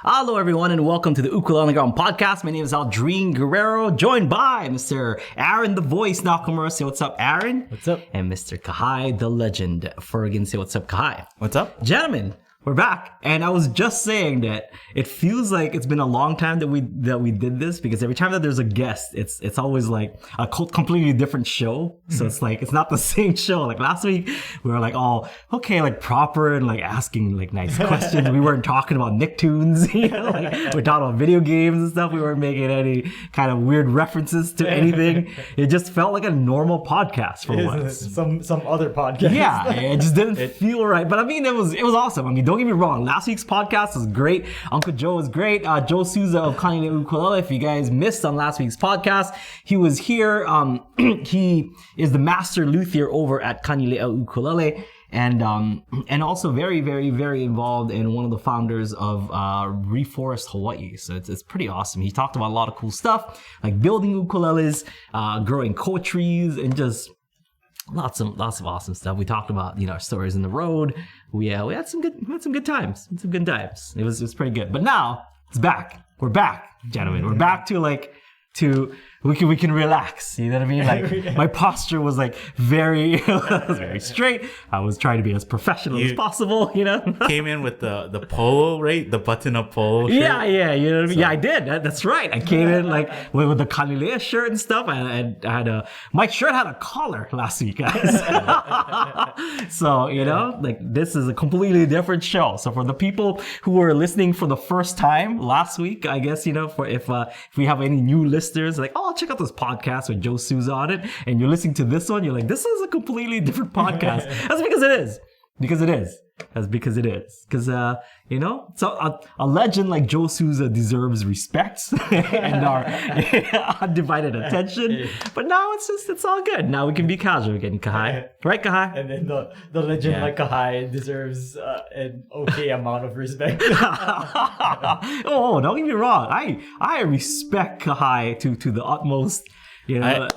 Hello, everyone, and welcome to the Ukulele Ground podcast. My name is Aldrin Guerrero, joined by Mr. Aaron, the voice, Nakamura. Say what's up, Aaron. What's up? And Mr. Kahai, the legend, Fergan. Say what's up, Kahai. What's up? Gentlemen, we're back. And I was just saying that it feels like it's been a long time that we did this, because every time that there's a guest, it's always like a completely different show. So it's like, it's not the same show. Like last week, we were like, oh, okay, like proper and like asking like nice questions. We weren't talking about Nicktoons, you know, like we're talking about video games and stuff. We weren't making any kind of weird references to anything. It just felt like a normal podcast for once. Some other podcast. Yeah, it just didn't feel right. But I mean, it was awesome. I mean, don't get me wrong. Last week's podcast was great. Uncle Joe was great. Joe Souza of Ukulele Ukulele. If you guys missed on last week's podcast, he was here. He is the master luthier over at Ukulele Ukulele. And also very, very, very involved in one of the founders of Reforest Hawaii. So it's pretty awesome. He talked about a lot of cool stuff, like building ukuleles, growing koa trees, and just lots of awesome stuff. We talked about, you know, our stories in the road. We had some good times. It was pretty good. But now it's back. We're back, gentlemen. We're back to we can relax. You know what I mean? Like my posture was like very very straight. I was trying to be as professional as possible, you know. Came in with the polo, right? The button-up polo shirt. Yeah, you know what I mean? So. Yeah, I did. That's right. I came in like with the Kalilea shirt and stuff. I had my shirt had a collar last week, guys. So, you know, like this is a completely different show. So for the people who were listening for the first time last week, I guess, you know, for if we have any new listeners, like, oh, check out this podcast with Joe Souza on it, and you're listening to this one, you're like, this is a completely different podcast. That's because it is. That's because it is. Because, you know, so a legend like Joe Souza deserves respect and our undivided attention. But now it's all good. Now we can be casual again, Kahai. Right, Kahai? And then the legend like Kahai deserves an okay amount of respect. Oh, don't get me wrong. I respect Kahai to the utmost. You know,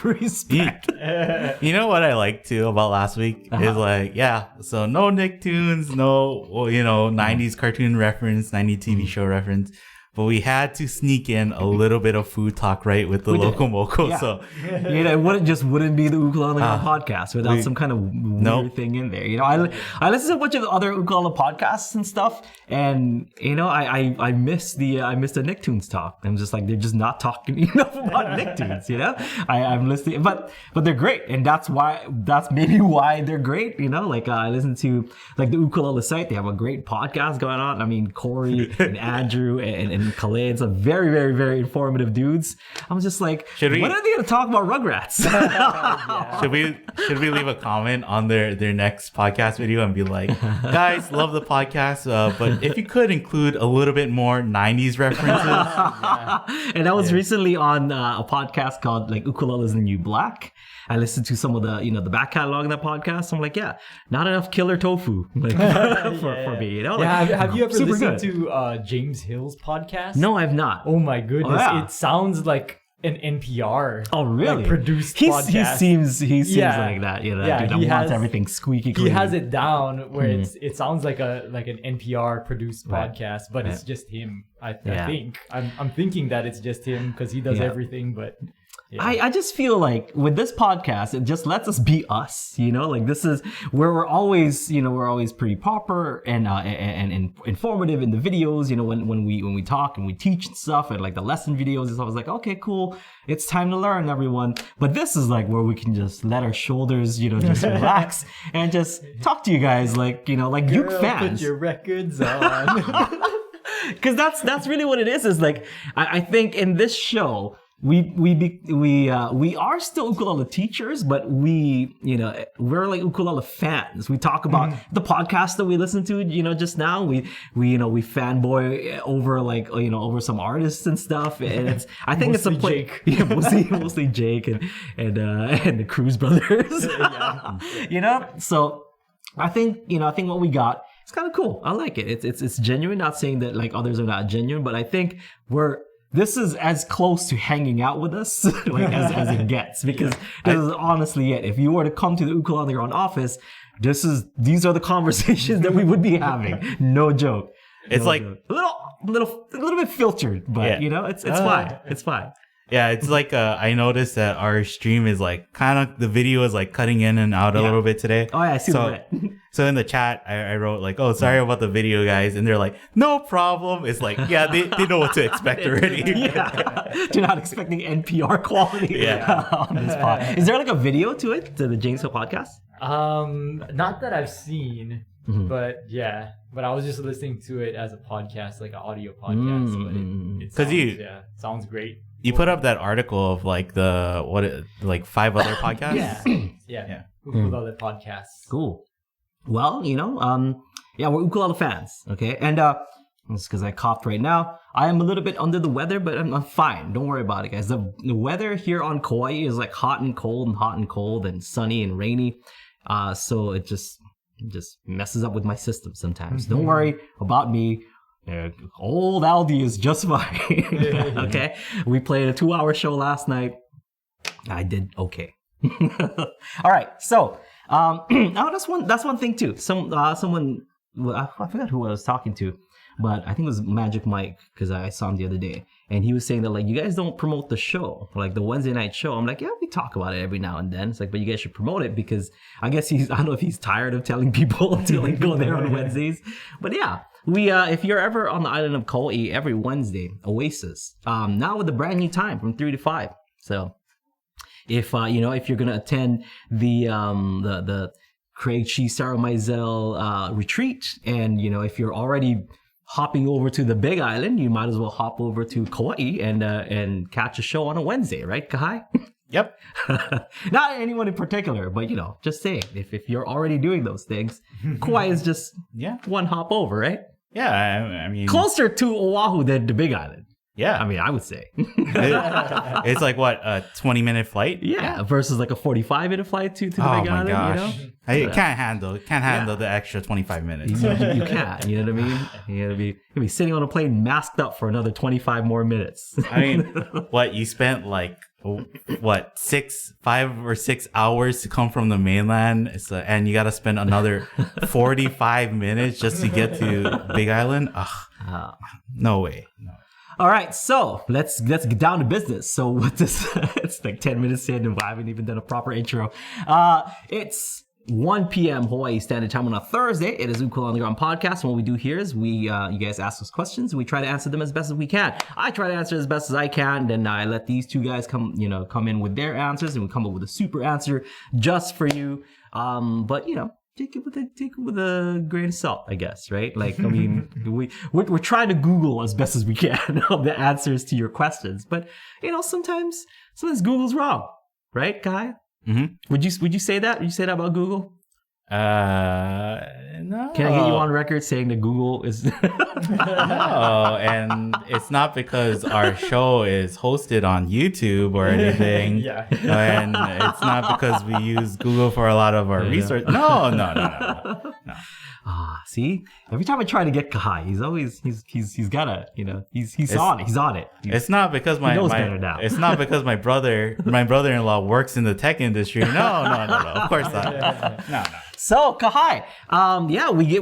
respect. You know what I like too about last week is like, yeah, so no Nicktoons, no, well, you know, 90s cartoon reference, 90s TV show reference, but we had to sneak in a little bit of food talk, right, with the Loco Moco. Yeah. So you know, it wouldn't be the Ukulele podcast without some kind of weird thing in there. You know, I listen to a bunch of other Ukulele podcasts and stuff, and you know, I miss the Nicktoons talk. I'm just like, they're just not talking enough about Nicktoons. You know, I'm listening, but they're great, and that's maybe why they're great. You know, like I listen to like the Ukulele site. They have a great podcast going on. I mean, Corey and Andrew and Khaled, it's a very, very, very informative dudes. I'm just like, when are they going to talk about Rugrats? Should we leave a comment on their next podcast video and be like, guys, love the podcast, but if you could include a little bit more 90s references. And I was recently on a podcast called like Ukulele is the New Black. I listened to some of the, you know, the back catalog of that podcast. I'm like, yeah, not enough killer tofu like, for me, you know? Like, have you ever listened to James Hill's podcast? No, I've not. Oh my goodness. It sounds like an NPR. Oh, really? Like, produced podcast. He seems like that, you know, dude that wants everything squeaky clean. He has it down where it sounds like an NPR produced podcast, but it's just him. I think. I'm thinking that it's just him because he does everything, but yeah. I just feel like with this podcast, it just lets us be us, you know, like this is where we're always pretty proper and informative in the videos, you know, when we talk and we teach and stuff, and like the lesson videos, it's always like, okay, cool, it's time to learn, everyone. But this is like where we can just let our shoulders, you know, just relax and just talk to you guys like, you know, like Uke fans. Put your records on. Because that's really what it is like, I think in this show, we are still ukulele teachers, but we're like ukulele fans. We talk about the podcast that we listened to, you know, just now. We fanboy over like, you know, over some artists and stuff. And I think it's a play. Yeah, mostly Jake and the Cruz brothers. You know, so I think what we got, it's kind of cool. I like it. It's genuine. Not saying that like others are not genuine, but I think this is as close to hanging out with us like as it gets, because this is honestly it. If you were to come to the Ukulele Ground office, these are the conversations that we would be having. No joke. It's like a little bit filtered, but it's fine. It's fine. Yeah, it's like I noticed that our stream is like kind of the video is like cutting in and out a little bit today. Oh yeah, I see that. So in the chat, I wrote like, "Oh, sorry about the video, guys," and they're like, "No problem." It's like, yeah, they know what to expect already. They're not expecting NPR quality. On this pod. Is there like a video to it, to the James Hill podcast? Not that I've seen, but yeah. But I was just listening to it as a podcast, like an audio podcast. But it sounds great. You put up that article of like like 5 other podcasts. Yeah. Ukulele podcasts. Cool. Well, we're ukulele fans, okay? And it's because I coughed right now. I am a little bit under the weather, but I'm fine. Don't worry about it, guys. The weather here on Kauai is like hot and cold and sunny and rainy. So it just messes up with my system sometimes. Don't worry about me. Old Aldi is just fine. Okay? We played a 2-hour show last night. I did okay. All right. So, that's one thing too. Someone, I forgot who I was talking to, but I think it was Magic Mike, because I saw him the other day, and he was saying that like, you guys don't promote the show, like the Wednesday night show. I'm like, yeah, we talk about it every now and then. It's like, but you guys should promote it, because I guess I don't know if he's tired of telling people to like go there on Wednesdays, but yeah. We, if you're ever on the island of Kauai, every Wednesday, Oasis, now with a brand new time from 3 to 5. So, if you're gonna attend the Craig Chi Sarah Mizell retreat, and if you're already hopping over to the Big Island, you might as well hop over to Kauai and catch a show on a Wednesday, right, Kahai? Yep. Not anyone in particular, but just saying, if you're already doing those things, Kauai is just one hop over, right? Yeah, I mean, closer to Oahu than the Big Island. Yeah, I mean, I would say it's like what, a 20-minute flight? Yeah, versus like a 45-minute flight to the Big Island. Gosh. I can't handle the extra 25 minutes. You can't. You know what I mean? You'll be sitting on a plane masked up for another 25 more minutes. I mean, you spent like 5 or 6 hours to come from the mainland, and you got to spend another 45 minutes just to get to Big Island. No way. No. All right, so let's get down to business. So what this? It's like 10 minutes in, and I haven't even done a proper intro. It's 1 p.m. Hawaii Standard Time on a Thursday. It is Ukulele on the Ground podcast. And what we do here is you guys ask us questions, and we try to answer them as best as we can. I try to answer as best as I can, then I let these two guys come in with their answers, and we come up with a super answer just for you. But take it with a grain of salt, I guess, right? Like, I mean, we're trying to Google as best as we can of the answers to your questions, but sometimes Google's wrong, right, Kai? Mm-hmm. Would you say that? Would you say that about Google? No. Can I get you on record saying that Google is? No, and it's not because our show is hosted on YouTube or anything. Yeah. And it's not because we use Google for a lot of our research. No. See, every time I try to get Kahai, he's gotta, he's on it. It's not because he knows better now. It's not because my brother-in-law works in the tech industry. No, of course not. No. So Kahai,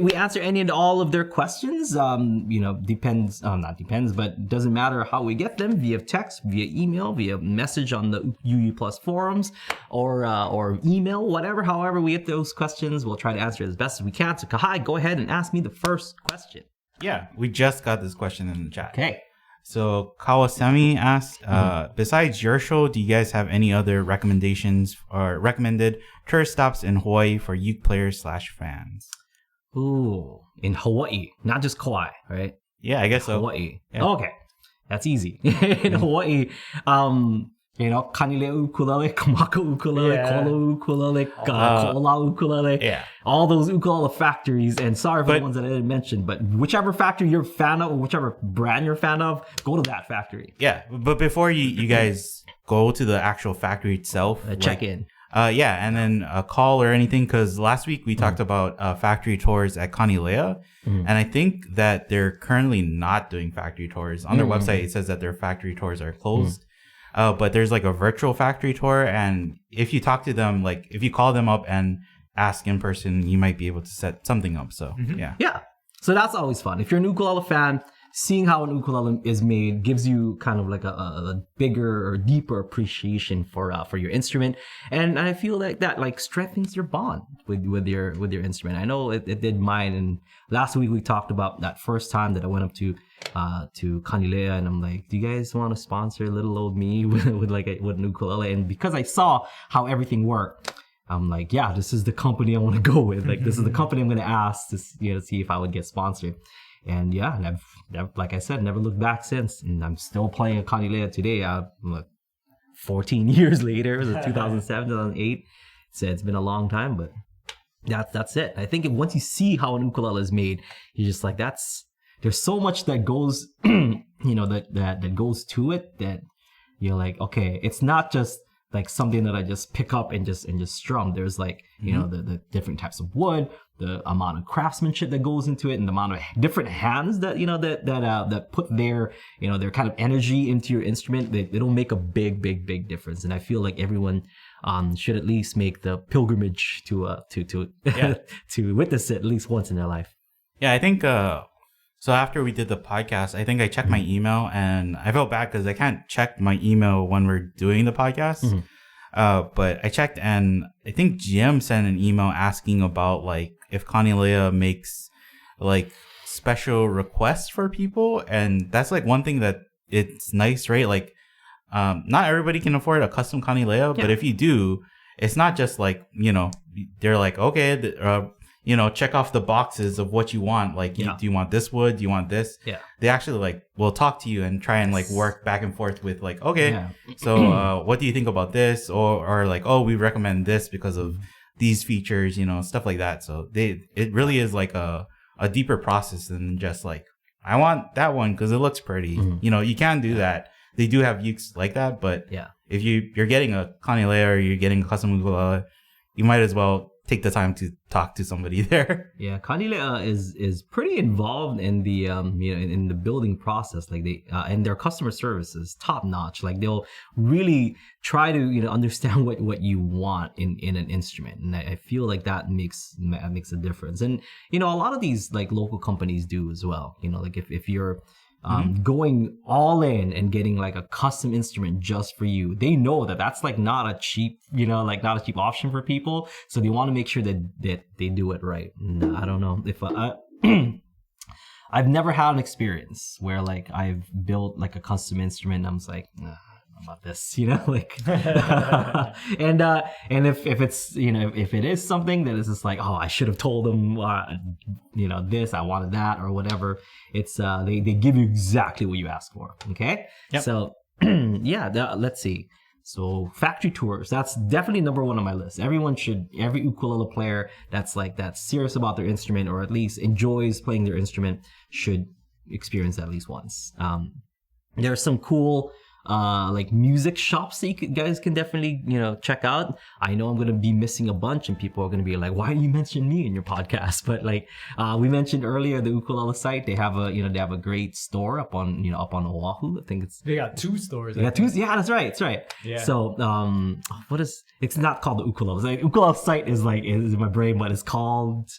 we answer any and all of their questions. Not depends, but doesn't matter how we get them, via text, via email, via message on the UU Plus forums, or email, whatever. However we get those questions, we'll try to answer it as best as we can. So Kahai, go ahead and ask me the first question. Yeah, we just got this question in the chat. Okay. So Kawasami asked, besides your show, do you guys have any other recommendations or recommended tourist stops in Hawaii for uke players / fans? Ooh, in Hawaii, not just Kauai, right? Yeah, I guess so. Hawaii. Yeah. Okay, that's easy. In Hawaii, Kanilea ukulele, Kamaka ukulele, Kolo ukulele, Kola ukulele. Yeah. All those ukulele factories. And sorry for the ones that I didn't mention, but whichever factory you're a fan of, or whichever brand you're a fan of, go to that factory. Yeah, but before you guys go to the actual factory itself, check in. And then a call or anything, because last week we talked about factory tours at Kanilea, and I think that they're currently not doing factory tours. On their website, it says that their factory tours are closed. But there's like a virtual factory tour, and if you talk to them, like if you call them up and ask in person, you might be able to set something up. So yeah. So that's always fun. If you're an ukulele fan, seeing how an ukulele is made gives you kind of like a bigger or deeper appreciation for your instrument, and I feel like that like strengthens your bond with your instrument. I know it did mine. And last week we talked about that first time that I went up to Kanilea, and I'm like, do you guys want to sponsor little old me with an ukulele? And because I saw how everything worked, I'm like, yeah, this is the company I want to go with. Like, this is the company I'm going to ask to see if I would get sponsored. And yeah, and I've like I said, never looked back since. And I'm still playing a Kanilea today. I'm like 14 years later. It was 2007, 2008. So it's been a long time, but that's it. I think once you see how an ukulele is made, you're just like, there's so much that goes, that goes to it, that you're like, okay, it's not just like something that I just pick up and just strum. There's like, the different types of wood, the amount of craftsmanship that goes into it, and the amount of different hands that that put their kind of energy into your instrument. It'll make a big difference. And I feel like everyone should at least make the pilgrimage to to witness it at least once in their life. Yeah, I think so after we did the podcast, I think I checked my email, and I felt bad because I can't check my email when we're doing the podcast. But I checked, and I think GM sent an email asking about like if Kanilea makes like special requests for people, and that's like one thing that it's nice, right? Like, not everybody can afford a custom Kanilea, but if you do, it's not just like they're like, okay, check off the boxes of what you want. Like, do you want this wood? Do you want this? Yeah. They actually like will talk to you and try and like work back and forth with like, okay, so what do you think about this? Or like, oh, we recommend this because of these features, stuff like that. So it really is like a deeper process than just like, I want that one because it looks pretty. You can do that. They do have ukes like that, but if you're getting a Kanilea or you're getting a custom ukulele, you might as well take the time to talk to somebody there. Yeah, Kanilea is pretty involved in the in the building process. Like and their customer service is top notch. Like they'll really try to understand what you want in an instrument, and I feel like that makes a difference. And a lot of these like local companies do as well. Like if you're going all in and getting like a custom instrument just for you, they know that that's like not a cheap option for people. So they want to make sure that they do it right. And I don't know if I've never had an experience where like I've built like a custom instrument and I'm just like, about this, like, and if it's if it is something that is just like, oh, I should have told them this, I wanted that or whatever, it's they give you exactly what you ask for. Okay. So let's see. So factory tours, that's definitely number one on my list. Every ukulele player that's serious about their instrument, or at least enjoys playing their instrument, should experience that at least once. There are some cool like music shops that you guys can definitely check out. I know I'm gonna be missing a bunch, and people are gonna be like, "Why do you mention me in your podcast?" But like we mentioned earlier, the ukulele site, they have a great store up on Oahu. I think they got two stores. They got two. Yeah, that's right. Yeah. So it's not called the ukulele. It's like ukulele site is in my brain, but it's called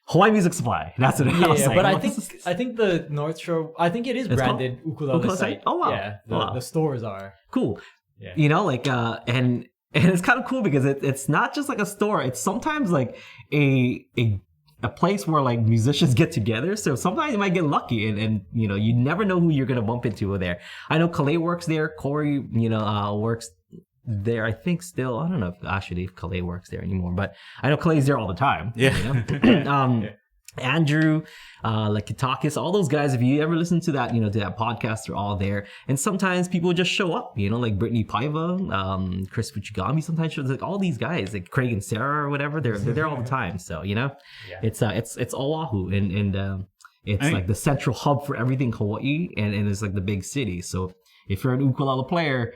Hawaii Music Supply. That's what I was like. But I think the North Shore, I think it is branded ukulele site. Oh wow. Yeah, the stores are cool. Yeah. And it's kind of cool because it's not just like a store. It's sometimes like a place where like musicians get together. So sometimes you might get lucky, and you never know who you're gonna bump into over there. I know Calais works there. Corey works there, I think still. I don't know if Calais works there anymore, but I know Clay's there all the time. Andrew, like Kitakis, all those guys, if you ever listen to that, to that podcast, they're all there. And sometimes people just show up, like Brittany Paiva, Chris Fuchigami sometimes shows, like all these guys, like Craig and Sarah or whatever, they're there all the time. So, it's Oahu, and it's like the central hub for everything Hawaii, and it's like the big city. So if you're an ukulele player,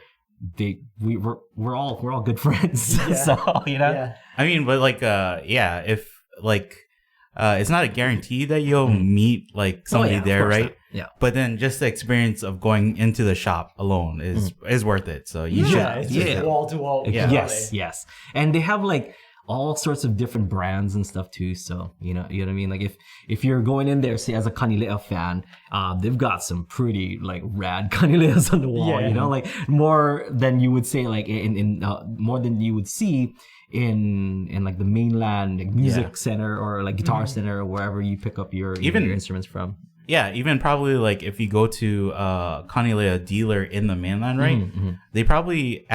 we're all good friends. So I mean, but like if like it's not a guarantee that you'll meet like somebody there, right? Yeah. But then just the experience of going into the shop alone is worth it. So you should. It's just wall to wall. Yes. And they have like all sorts of different brands and stuff too. So you know what I mean. Like if you're going in there, say as a Kanilea fan, they've got some pretty like rad Kanileas on the wall. You know, like more than you would say like in more than you would see in like the mainland like, music center or like guitar center or wherever you pick up your instruments from. Yeah, even probably like if you go to Kanilea dealer in the mainland, right? They probably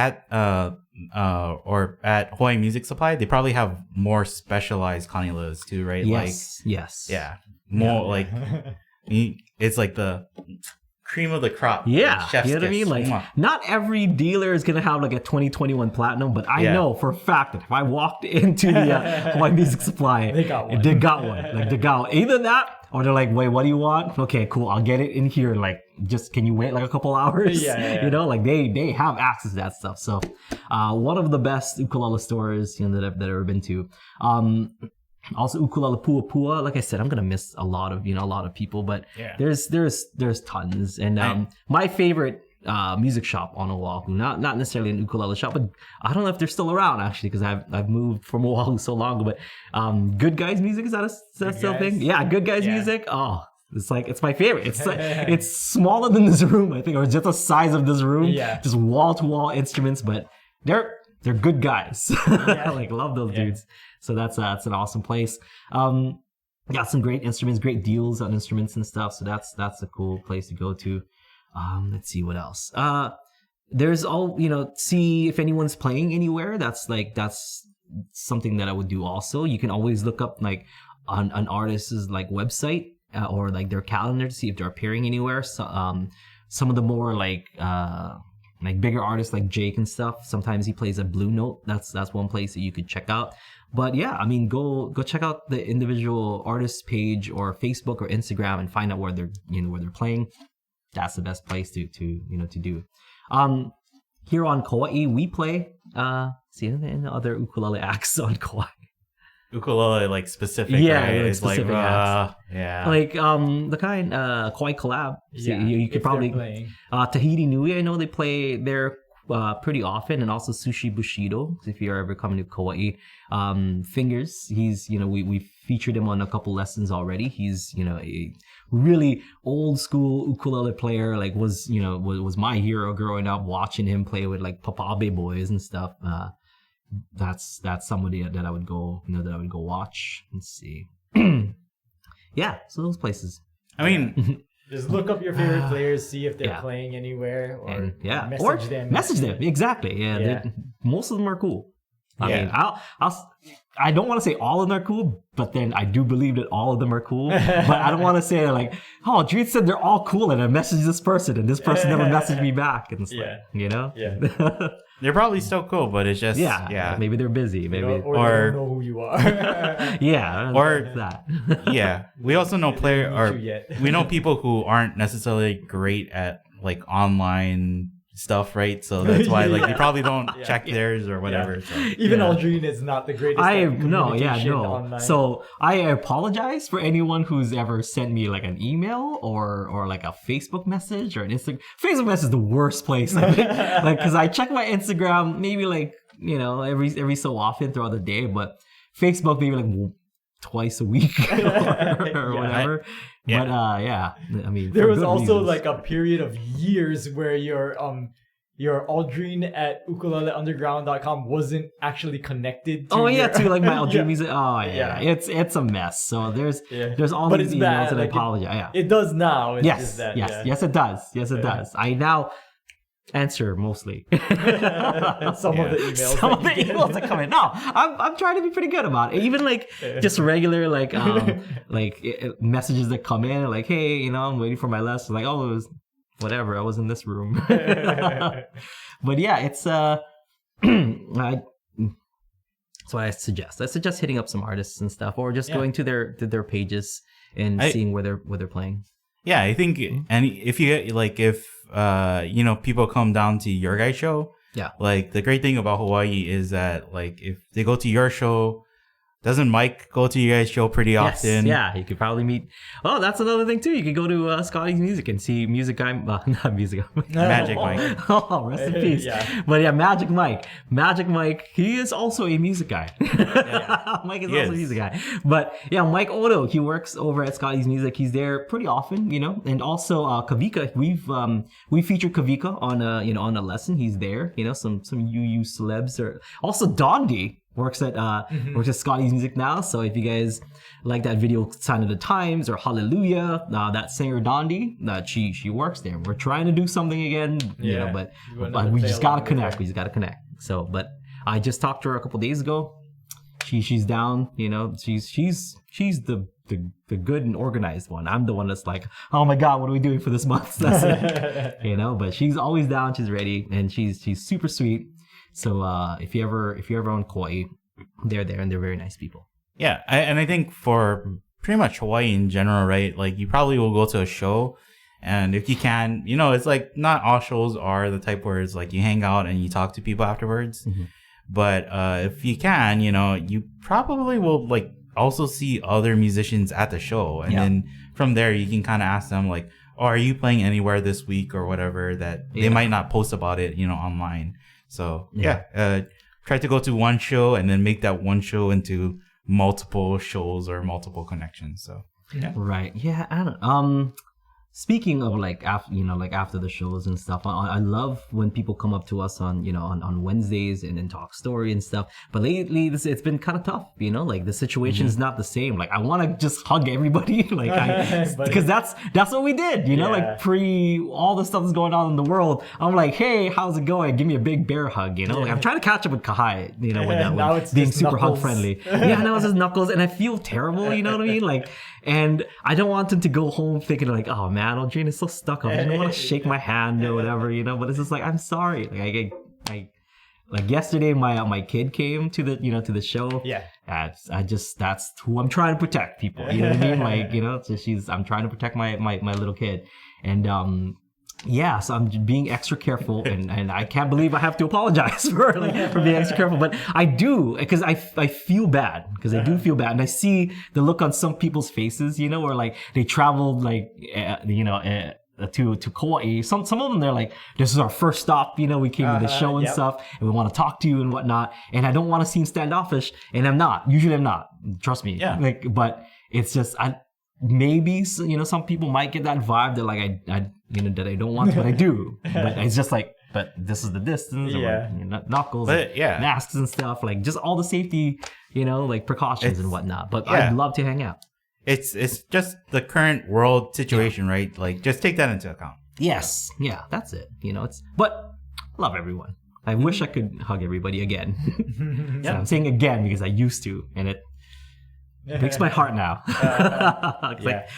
or at Hawaii Music Supply, they probably have more specialized Kanileas too, right? Yes. Yeah, more like it's like the cream of the crop. Yeah, chef's you know what I mean? Like, not every dealer is going to have like a 2021 platinum, but I know for a fact that if I walked into the Hawaii Music Supply, they got one. Like, they got either that or they're like, wait, what do you want? Okay, cool. I'll get it in here. Like, just can you wait like a couple hours? You know, like they have access to that stuff. So, one of the best ukulele stores, you know, that I've ever been to. Also Ukulele Pua. Like I said, I'm gonna miss a lot of people, but there's tons. And my favorite music shop on Oahu, not necessarily an ukulele shop, but I don't know if they're still around actually because I've moved from Oahu so long ago. But Good Guys Music, is that still a thing? Yeah, Good Guys Music. Oh, it's my favorite. It's like, it's smaller than this room, I think, or just the size of this room. Just wall to wall instruments, but they're good guys. Like love those dudes. So that's an awesome place. Got some great instruments, great deals on instruments and stuff. So that's a cool place to go to. Let's see what else. There's see if anyone's playing anywhere. That's something that I would do also. You can always look up like on an artist's like website or like their calendar to see if they're appearing anywhere. So some of the more like bigger artists like Jake and stuff, sometimes he plays at Blue Note. That's one place that you could check out. But yeah, I mean, go check out the individual artist page or Facebook or Instagram and find out where they're playing. That's the best place to do. Here on Kauai, we play and the other ukulele acts on Kauai. Ukulele like specific, right? Like specific acts. Like the kind Kauai collab. So you could probably Tahiti Nui. I know they play there pretty often, and also Sushi Bushido. If you're ever coming to Kauai, Fingers. He's we featured him on a couple lessons already. He's a really old school ukulele player. Like was my hero growing up, watching him play with like Papabe boys and stuff. That's somebody that I would go watch. Let's see. Yeah, so those places. I mean, just look up your favorite players, see if they're playing anywhere, or message them. Message them, exactly. Yeah. Most of them are cool. I mean, I don't want to say all of them are cool, but then I do believe that all of them are cool. But I don't want to say like, oh, Dreed said they're all cool, and I messaged this person, and this person never messaged me back, and it's like, they're probably still cool, but it's just maybe they're busy, maybe or they don't know who you are. Or that. We also know we know people who aren't necessarily great at like online stuff, right? So that's why like you probably don't check theirs or whatever. So. Even Aldrine is not the greatest. Online. So I apologize for anyone who's ever sent me like an email or like a Facebook message or an Instagram. Facebook message is the worst place, I think. Like because I check my Instagram maybe like every so often throughout the day, but Facebook maybe like twice a week or whatever. But I mean, there was also like a period of years where your Aldrine at ukuleleunderground.com wasn't actually connected to to like my Aldrine music. It's a mess. So there's all these emails and I apologize. It does now. It's yes, yes it does. Yes it does. I now answer mostly some of the emails that come in. No, I'm trying to be pretty good about it. Even like just regular like messages that come in like, hey, I'm waiting for my lesson. Like, oh, it was whatever. I was in this room. But yeah, it's that's what I suggest. I suggest hitting up some artists and stuff, or just going to their pages and seeing where they're playing. Yeah, I think, and if you like, if people come down to your guys' show, like the great thing about Hawaii is that like if they go to your show, Doesn't Mike go to you guys' show pretty often? Yeah, you could probably meet. Oh, that's another thing too. You could go to Scotty's Music and see Music Guy, not Music Guy, Magic Mike. Oh, rest in peace. Yeah. But yeah, Magic Mike, he is also a music guy. Mike is also a music guy. But yeah, Mike Odo, he works over at Scotty's Music. He's there pretty often, and also Kavika. We featured Kavika on on a lesson. He's there. Some UU celebs are also Dondi. Works at Scotty's Music now. So if you guys like that video Sign of the Times or Hallelujah, that singer Dondi, that she works there. We're trying to do something again, but we just gotta connect. So, but I just talked to her a couple days ago. She's down. She's the good and organized one. I'm the one that's like, oh my God, what are we doing for this month? That's it. But she's always down. She's ready, and she's super sweet. So if you're ever on Kauai, they're there and they're very nice people. Yeah, I think for pretty much Hawaii in general, right? Like you probably will go to a show, and if you can, it's like not all shows are the type where it's like you hang out and you talk to people afterwards. Mm-hmm. But if you can, you probably will like also see other musicians at the show, and then from there you can kind of ask them like, "Oh, are you playing anywhere this week or whatever?" That they might not post about it, online. So try to go to one show and then make that one show into multiple shows or multiple connections. So right, yeah. I don't. Speaking of after the shows and stuff, I love when people come up to us on Wednesdays and then talk story and stuff. But lately, it's been kind of tough. Like the situation is not the same. Like I want to just hug everybody, because that's what we did. Like pre all the stuff that's going on in the world. I'm like, hey, how's it going? Give me a big bear hug. Like I'm trying to catch up with Kauai. With being super hug friendly. Now it's just Knuckles, and I feel terrible. You know what I mean? Like. And I don't want them to go home thinking like, oh man, Aldrine is so stuck up. I don't want to shake my hand or whatever, But it's just like, I'm sorry. Like yesterday, my kid came to the show. Yeah. That's who I'm trying to protect, people. You know what I mean? So I'm trying to protect my little kid, and so I'm being extra careful, and I can't believe I have to apologize for being extra careful, but I do, because I feel bad, because I do feel bad, and I see the look on some people's faces, where like they traveled to Kauai. Some of them, they're like, this is our first stop, we came to the show and stuff, and we want to talk to you and whatnot, and I don't want to seem standoffish, and I'm not. Usually I'm not. Trust me. Yeah. But it's just maybe some people might get that vibe that like I that I don't want to, but I do. But it's just like, but this is the distance, or knuckles, masks and stuff, like just all the safety, precautions and whatnot. But I'd love to hang out. It's just the current world situation, right? Like just take that into account. Yes, yeah, that's it. But I love everyone. I wish I could hug everybody again. So I'm saying again because I used to, and it breaks my heart now. Like,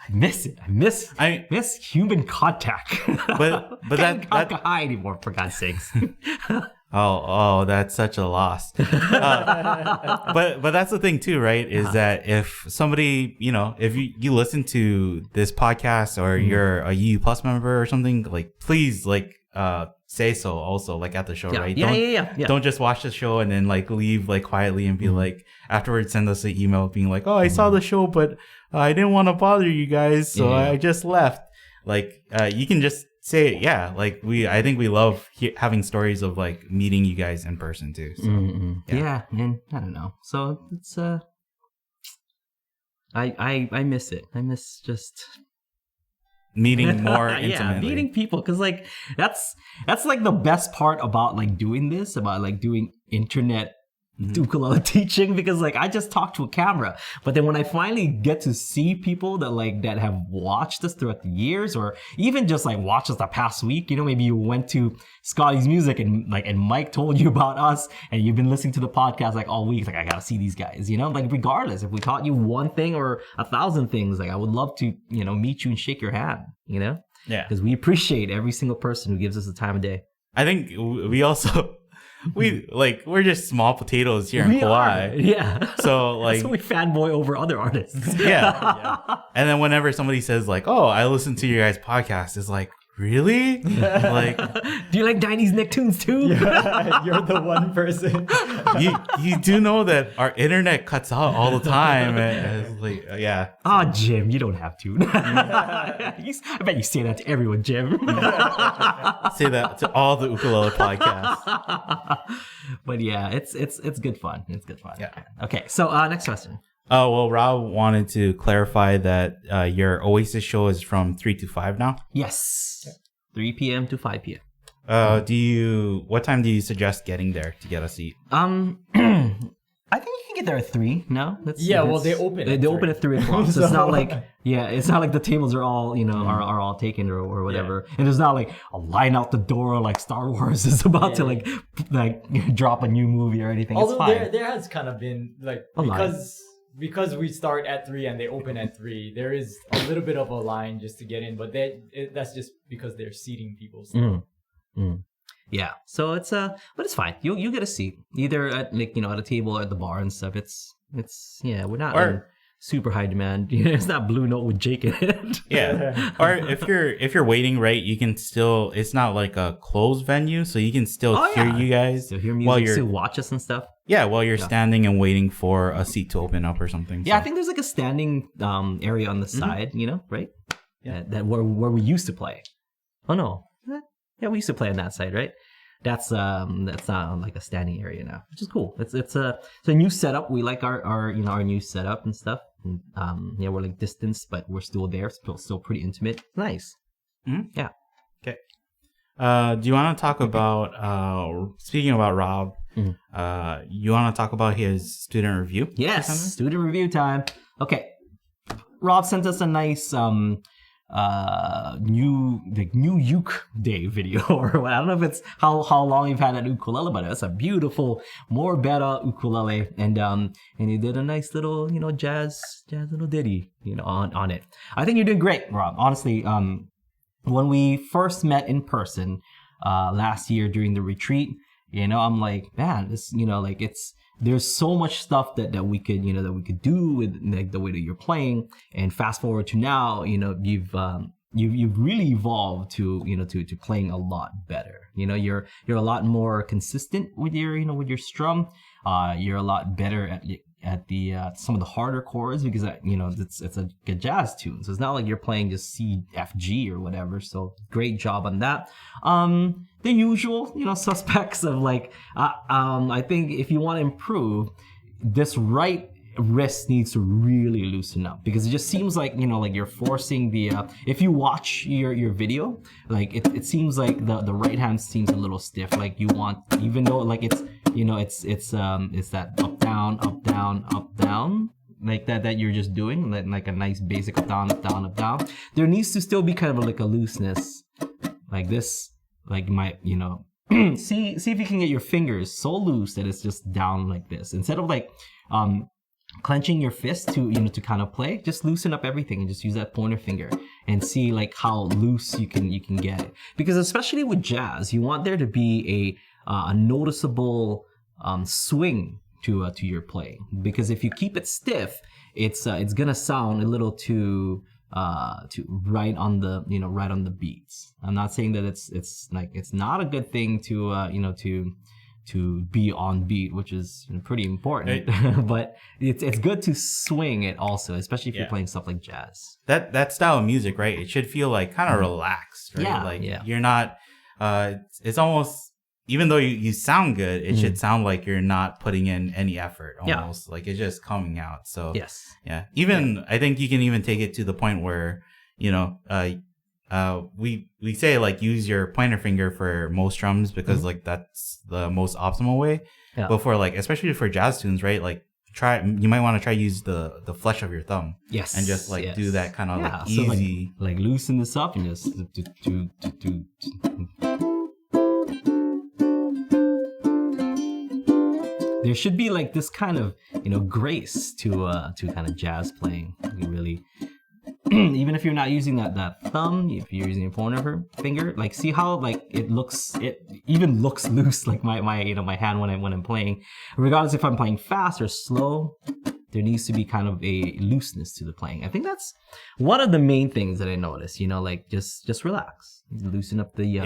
I miss it. I miss human contact. But that can't hide anymore, for God's sakes. Oh, that's such a loss. But that's the thing too, right? Is that if somebody, if you listen to this podcast or you're a UU Plus member or something, like please say so also, like at the show, right? Don't just watch the show and then like leave like quietly and be like afterwards send us an email being like, oh, I saw the show, but I didn't want to bother you guys, so I just left. Like you can just say it. I think we love having stories of like meeting you guys in person too. So, man, I don't know. So it's I miss it. I miss just meeting more intimately. Meeting people, because like that's like the best part about like doing this, about like doing internet ukulele teaching, because like I just talk to a camera, but then when I finally get to see people that have watched us throughout the years, or even just like watched us the past week, maybe you went to Scotty's Music and Mike told you about us and you've been listening to the podcast like all week, like I gotta see these guys, like regardless if we taught you one thing or 1,000 things, like I would love to meet you and shake your hand, because we appreciate every single person who gives us the time of day. I think we also we're just small potatoes here in Kauai. Yeah. So like, so we fanboy over other artists. Yeah. And then whenever somebody says like, oh, I listened to your guys' podcast, it's like, really? Like, do you like 90s Nicktoons too? You're the one person. you do know that our internet cuts out all the time. And it's like, yeah. Ah, Jim, you don't have to. I bet you say that to everyone, Jim. Say that to all the ukulele podcasts. But yeah, it's good fun. It's good fun. Yeah. Okay, so next question. Oh, well, Rob wanted to clarify that your Oasis show is from 3 to 5 now. Yes. 3 p.m. to 5 p.m. What time do you suggest getting there to get a seat? I think you can get there at 3. No, well, they open. They open at 3 o'clock. So it's not like it's not like the tables are all are all taken or whatever. And there's not like a line out the door like Star Wars is about to like drop a new movie or anything. Although it's fine. there has kind of been like because we start at 3 and they open at 3, there is a little bit of a line just to get in, but that's just because they're seating people. So. Yeah, so it's but it's fine. You get a seat either at at a table or at the bar and stuff. It's we're not in super high demand. It's not Blue Note with Jake in it. Yeah, or if you're waiting, right, you can still. It's not like a closed venue, so you can still hear you guys. Still hear music, while you're still watch us and stuff. Yeah, while you're standing and waiting for a seat to open up or something. Yeah, so. I think there's like a standing area on the side. Right? Yeah, that where we used to play. Oh no. Yeah, we used to play on that side, right? That's not like a standing area now, which is cool. It's a new setup. We like our new setup and stuff. And, we're like distanced, but we're still there. Still pretty intimate. Nice. Mm-hmm. Yeah. Okay. Do you want to talk about speaking about Rob? Mm-hmm. You want to talk about his student review? Yes, student review time. Okay. Rob sent us a nice new uke day video, or I don't know if it's how long you've had an ukulele, but it's a beautiful, more better ukulele, and he did a nice little jazz little ditty on it. I think you did great, Rob. Honestly, when we first met in person last year during the retreat, I'm like, man, this there's so much stuff that we could do with like the way that you're playing. And fast forward to now, you've really evolved to playing a lot better. You're a lot more consistent with your strum. You're a lot better at the some of the harder chords because it's a jazz tune. So it's not like you're playing just C, F, G or whatever. So great job on that. The usual suspects of like I think if you want to improve, this right wrist needs to really loosen up because it just seems like like you're forcing the if you watch your video, like it seems like the right hand seems a little stiff, like you want, even though like it's it's that up down like that you're just doing like a nice basic up down. There needs to still be kind of like a looseness like this, like see if you can get your fingers so loose that it's just down like this instead of like clenching your fist to kind of play. Just loosen up everything and just use that pointer finger and see like how loose you can get it, because especially with jazz you want there to be a noticeable swing to your playing, because if you keep it stiff it's gonna sound a little too right on the beats. I'm not saying that it's not a good thing to be on beat, which is pretty important, but it's good to swing it also, especially if you're playing stuff like jazz. That style of music, right? It should feel like kind of relaxed, right? You're not. It's almost, even though you sound good, it should sound like you're not putting in any effort. Almost like it's just coming out. So yes, I think you can even take it to the point where we say like use your pointer finger for most drums because like that's the most optimal way. Yeah. But for like, especially for jazz tunes, right? Like you might want to try use the flesh of your thumb. Yes. And just like do that kind of like so easy. Like loosen this up and just there should be like this kind of grace to kind of jazz playing. You really even if you're not using that thumb, if you're using your pointer finger, like see how like it even looks loose, like my hand when I'm playing, regardless if I'm playing fast or slow. there needs to be kind of a looseness to the playing. I think that's one of the main things that I noticed, like just relax, loosen up the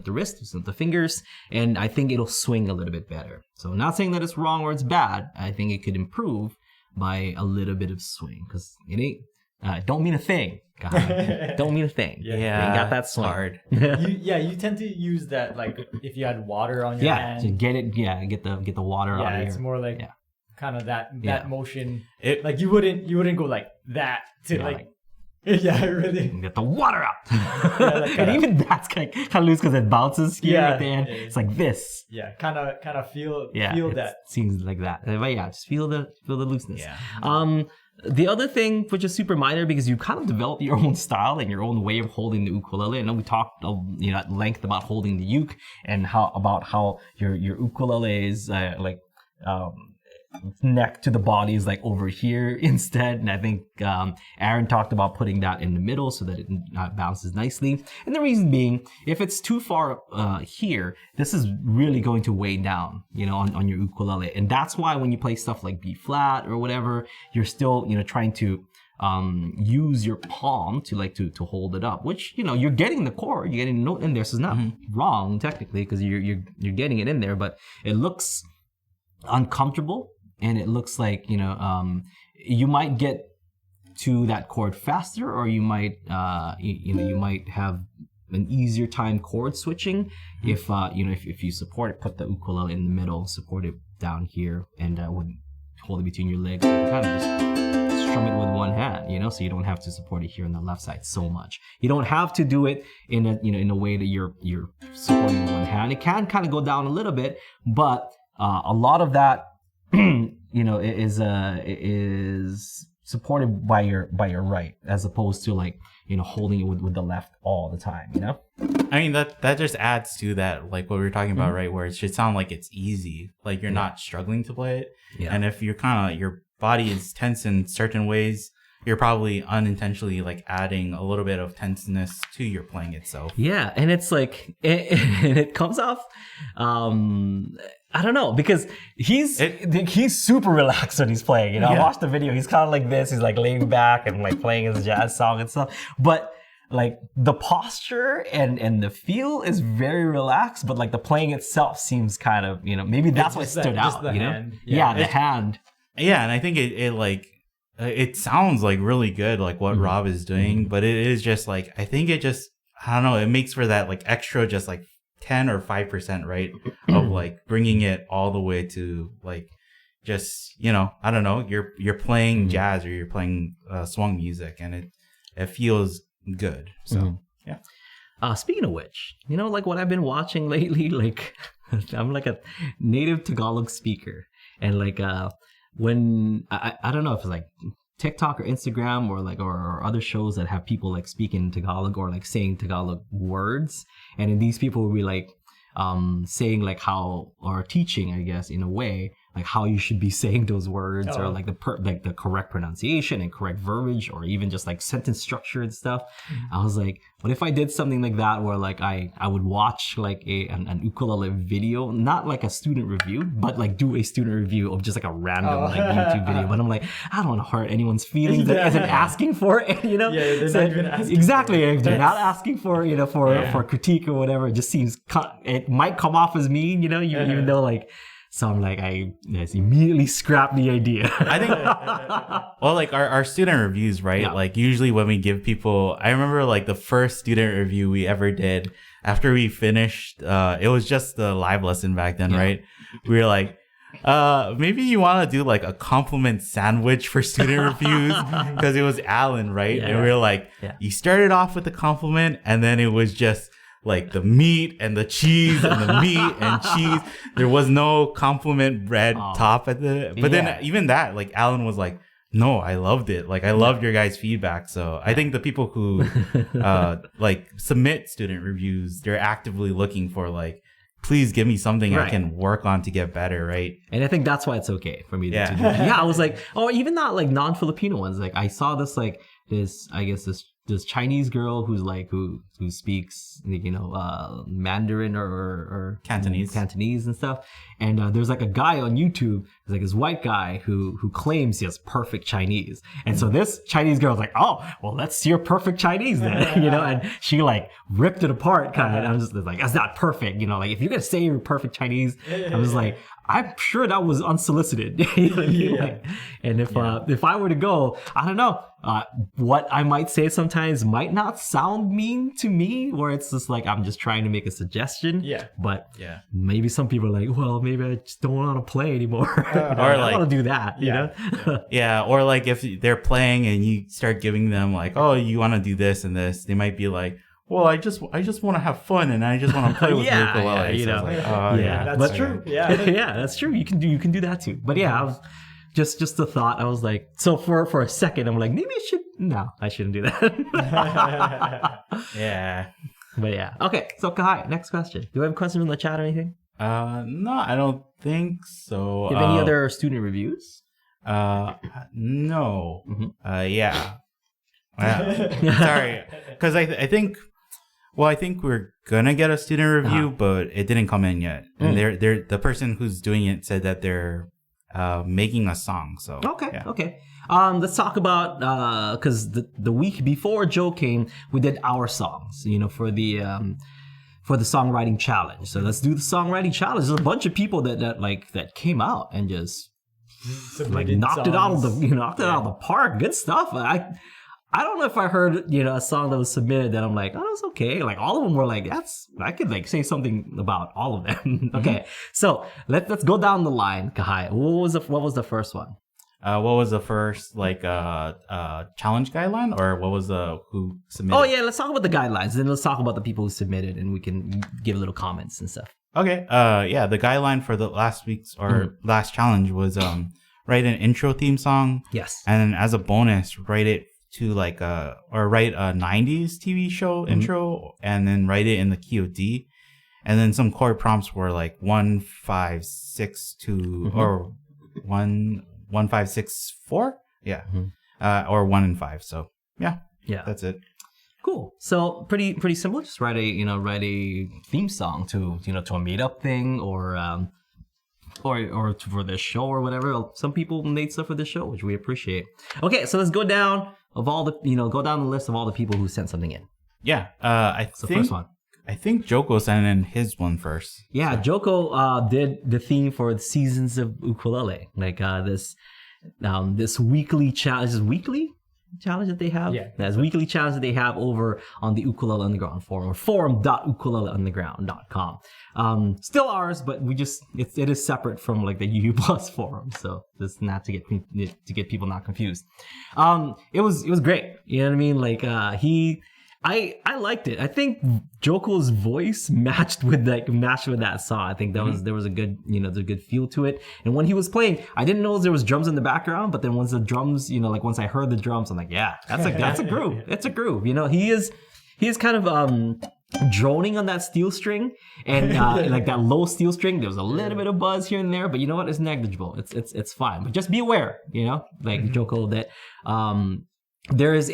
wrist, loosen up the fingers, and I think it'll swing a little bit better. So not saying that it's wrong or it's bad. I think it could improve by a little bit of swing, because it ain't, don't mean a thing. God, don't mean a thing. Yeah, you ain't got that swing. Hard. you tend to use that like if you had water on your hand. To get it. Yeah, get the water out of here. Yeah, it's more like kind of that motion. Like you wouldn't go like that to really get the water out. Like and even that's kind of loose because it bounces here at the end. It's like this. Yeah, kind of feel that. Seems like that. But yeah, just feel the looseness. Yeah. The other thing, which is super minor, because you kind of develop your own style and your own way of holding the ukulele. I know we talked, at length about holding the uke and how your ukulele is neck to the body is like over here instead. And I think Aaron talked about putting that in the middle so that it bounces nicely. And the reason being, if it's too far here, this is really going to weigh down, on your ukulele. And that's why when you play stuff like B flat or whatever, you're still, trying to use your palm to hold it up, which, you're getting the chord, you're getting the note in there. So it's not wrong technically because you're getting it in there, but it looks uncomfortable. And it looks like, you might get to that chord faster, or you might, you might have an easier time chord switching if you support it, put the ukulele in the middle, support it down here, and would hold it between your legs. Kind of just strum it with one hand, so you don't have to support it here on the left side so much. You don't have to do it in a way that you're supporting with one hand. It can kind of go down a little bit, but a lot of that is supported by your right, as opposed to holding it with the left all the time. I mean that just adds to that, like what we were talking about, right? Where it should sound like it's easy, like you're not struggling to play it. Yeah. And if you're your body is tense in certain ways, you're probably unintentionally adding a little bit of tenseness to your playing itself. Yeah, and it's it comes off. I don't know, because he's super relaxed when he's playing. I watched the video. He's kind of like this. He's laying back and playing his jazz song and stuff. But the posture and the feel is very relaxed. But the playing itself seems kind of maybe that's what stood out. Hand. Yeah, the hand. Yeah, and I think it sounds really good, what Robb is doing. But it is just I think it just, I don't know, it makes for that extra just 10 or 5%, right, of bringing it all the way to just I don't know, you're playing jazz or you're playing swung music, and it feels good. So yeah. Speaking of which, what I've been watching lately, I'm a native Tagalog speaker, and when I don't know if it's TikTok or Instagram or other shows that have people speaking Tagalog or saying Tagalog words, and then these people will be saying how, or teaching, I guess, in a way, how you should be saying those words, or the correct pronunciation and correct verbiage, or even just sentence structure and stuff. I was what if I did something like that, where I would watch an ukulele video, not a student review, but do a student review of just a random YouTube video. But I'm I don't want to hurt anyone's feelings that isn't asking for it, Yeah, they're not even asking. Exactly, if they're not asking for for critique or whatever, it just seems it might come off as mean, even though so I'm I immediately scrapped the idea. I think, well, our student reviews, right? Yeah. Usually when we give people, I remember the first student review we ever did, after we finished, it was just the live lesson back then, right? We were maybe you want to do a compliment sandwich for student reviews, because it was Alan, right? Yeah. And we were you started off with the compliment, and then it was just the meat and the cheese and the meat and cheese. There was no compliment bread top at the, but then even that, Alan was no, I loved it. I loved your guys' feedback. So I think the people who submit student reviews, they're actively looking for please give me something I can work on to get better, right? And I think that's why it's okay for me to do that. Yeah, I was even not non-Filipino ones. I saw this this this Chinese girl who's like who speaks Mandarin or Cantonese and stuff, and there's like a guy on YouTube, there's like this white guy who claims he has perfect Chinese, and so this Chinese girl's like, oh well, let's see your perfect Chinese then, and she like ripped it apart kind of. I'm just like, that's not perfect, like if you're gonna say you're perfect Chinese, I was like, I'm sure that was unsolicited. You know what I mean? Like, and if I were to go, I don't know, what I might say sometimes might not sound mean to me, where it's just like I'm just trying to make a suggestion. Yeah. But maybe some people are like, well, maybe I just don't want to play anymore. Or I don't want to do that. You know? Yeah. Or like if they're playing and you start giving them like, oh, you want to do this and this, they might be like, well, I just want to have fun and I just want to play with the ukulele. That's true. Yeah, that's true. You can do that too. But I was just a thought. I was like, so for a second, I'm like, maybe I shouldn't do that. Yeah. But yeah. Okay. So Kauai, next question. Do we have questions in the chat or anything? No, I don't think so. Do you have any other student reviews? No. Mm-hmm. Yeah. Sorry, because I think we're gonna get a student review, but it didn't come in yet. And they're the person who's doing it said that they're making a song. So okay. Let's talk about because the week before Joe came, we did our songs, for the songwriting challenge. So let's do the songwriting challenge. There's a bunch of people that came out and just knocked it out of the park. Good stuff. I don't know if I heard, a song that was submitted that I'm like, oh, it's okay. Like all of them were like, I could say something about all of them. Okay. So let's go down the line, Kauai. What was the first one? What was the first challenge guideline, or what was who submitted? Oh yeah, let's talk about the guidelines. Then let's talk about the people who submitted, and we can give little comments and stuff. Okay. The guideline for the last week's or last challenge was write an intro theme song. Yes. And then as a bonus, write it to write a 90s TV show intro, and then write it in the key of D. And then some chord prompts were like 1 5 6 2 or 1 1 5 6 4. Yeah. Or 1 and 5. So yeah, that's it. Cool. So pretty simple. Just write a theme song to a meetup thing or for this show or whatever. Some people made stuff for this show, which we appreciate. Okay, so let's go down the list of all the people who sent something in. Yeah. The first one. I think Joko sent in his one first. Yeah, so. Joko did the theme for the Seasons of Ukulele, like this weekly challenge. Is it weekly challenge that they have? Yeah. That's weekly challenge that they have over on the Ukulele Underground forum, or forum.ukuleleunderground.com. Still ours, but it is separate from like the UU Plus forum, so just not to get people not confused. It was great. You know what I mean? Like I liked it. I think Joko's voice matched with that song. I think there was a good, there's a good feel to it. And when he was playing, I didn't know there was drums in the background, but then once the drums, once I heard the drums, I'm like, yeah, that's a groove. It's a groove. He is kind of droning on that steel string, and like that low steel string. There was a little bit of buzz here and there, but you know what? It's negligible. It's fine. But just be aware, Joko, that there is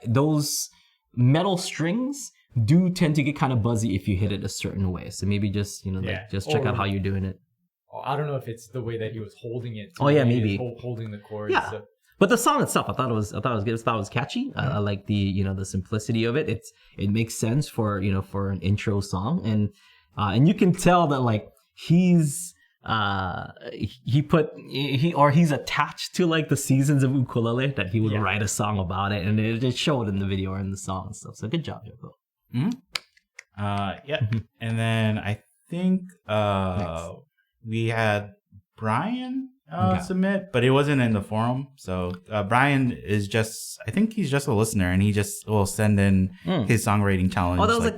those metal strings do tend to get kind of buzzy if you hit it a certain way. So maybe just just check out how you're doing it. I don't know if it's the way that he was holding it. Oh yeah, maybe holding the chords. Yeah. So. But the song itself, I thought it was good. I thought it was catchy. I like the the simplicity of it. It makes sense for for an intro song, and you can tell that like he's attached to like the Seasons of Ukulele, that he would write a song about it, and it showed in the video or in the song and stuff. So good job, Joko. And then I think we had Brian submit, but it wasn't in the forum. So Brian is I think he's just a listener, and he just will send in his songwriting challenge. Oh, that was like